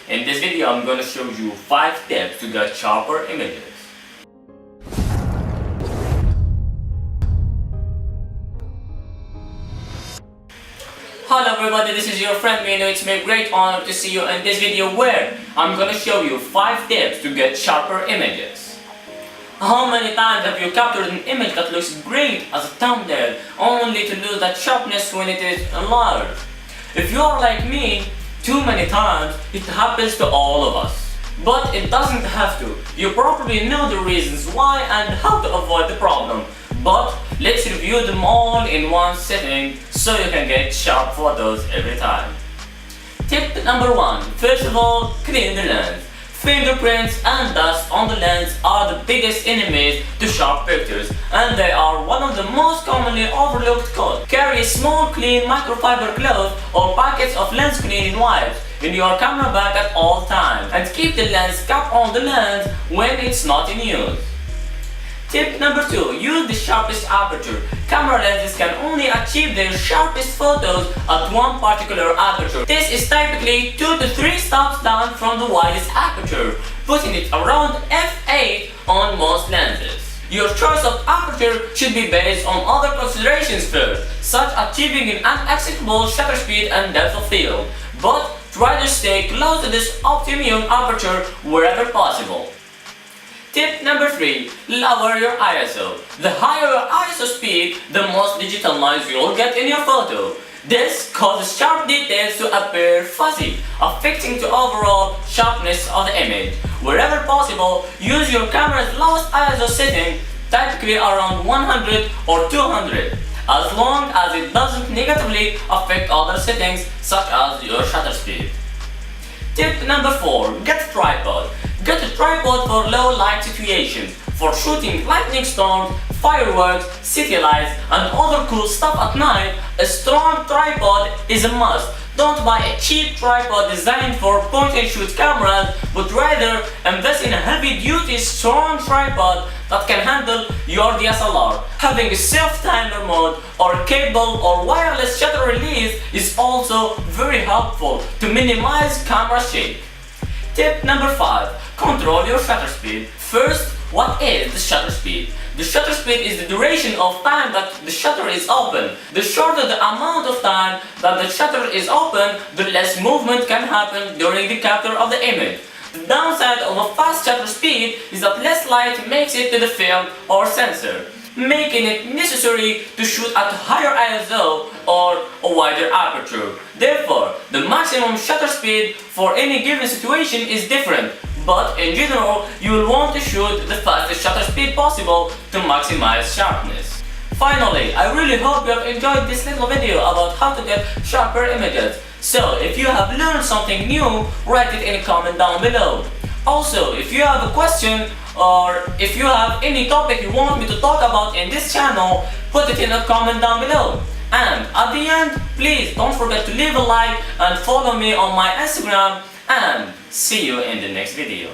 In this video, I'm gonna show you 5 tips to get sharper images. Hello everybody, this is your friend Mino. It's my great honor to see you in this video where I'm gonna show you 5 tips to get sharper images. How many times have you captured an image that looks great as a thumbnail only to lose that sharpness when it is enlarged? If you are like me, too many times, it happens to all of us. But it doesn't have to. You probably know the reasons why and how to avoid the problem. But let's review them all in one sitting so you can get sharp photos every time. Tip number 1. First of all, clean the lens. Fingerprints and dust on the lens are the biggest enemies to sharp pictures, and they are one of the most commonly overlooked causes. Carry small clean microfiber cloth or packets of lens cleaning wipes in your camera bag at all times, and keep the lens cap on the lens when it's not in use. Tip number 2. Use the sharpest aperture. Camera lenses can only achieve their sharpest photos at one particular aperture. This is typically 2 to 3 stops down from the widest aperture, putting it around f8 on most lenses. Your choice of aperture should be based on other considerations first, such as achieving an acceptable shutter speed and depth of field, but try to stay close to this optimum aperture wherever possible. Tip number 3. Lower your ISO. The higher your ISO speed, the most digital noise you'll get in your photo. This causes sharp details to appear fuzzy, affecting the overall sharpness of the image. Wherever possible, use your camera's lowest ISO setting, typically around 100 or 200, as long as it doesn't negatively affect other settings such as your shutter speed. Tip number 4. Get a tripod. Get a tripod for low light situations, for shooting lightning storms, fireworks, city lights, and other cool stuff at night. A strong tripod is a must. Don't buy a cheap tripod designed for point-and-shoot cameras, but rather invest in a heavy-duty, strong tripod that can handle your DSLR. Having a self-timer mode or cable or wireless shutter release is also very helpful to minimize camera shake. Tip number 5. Control your shutter speed. First, what is the shutter speed? The shutter speed is the duration of time that the shutter is open. The shorter the amount of time that the shutter is open, the less movement can happen during the capture of the image. The downside of a fast shutter speed is that less light makes it to the film or sensor, making it necessary to shoot at a higher ISO or a wider aperture. Therefore, the maximum shutter speed for any given situation is different, but in general, you will want to shoot the fastest shutter speed possible to maximize sharpness. Finally, I really hope you have enjoyed this little video about how to get sharper images. So, if you have learned something new, write it in a comment down below. Also, if you have a question or if you have any topic you want me to talk about in this channel, put it in a comment down below. And at the end, please don't forget to leave a like and follow me on my Instagram, and see you in the next video.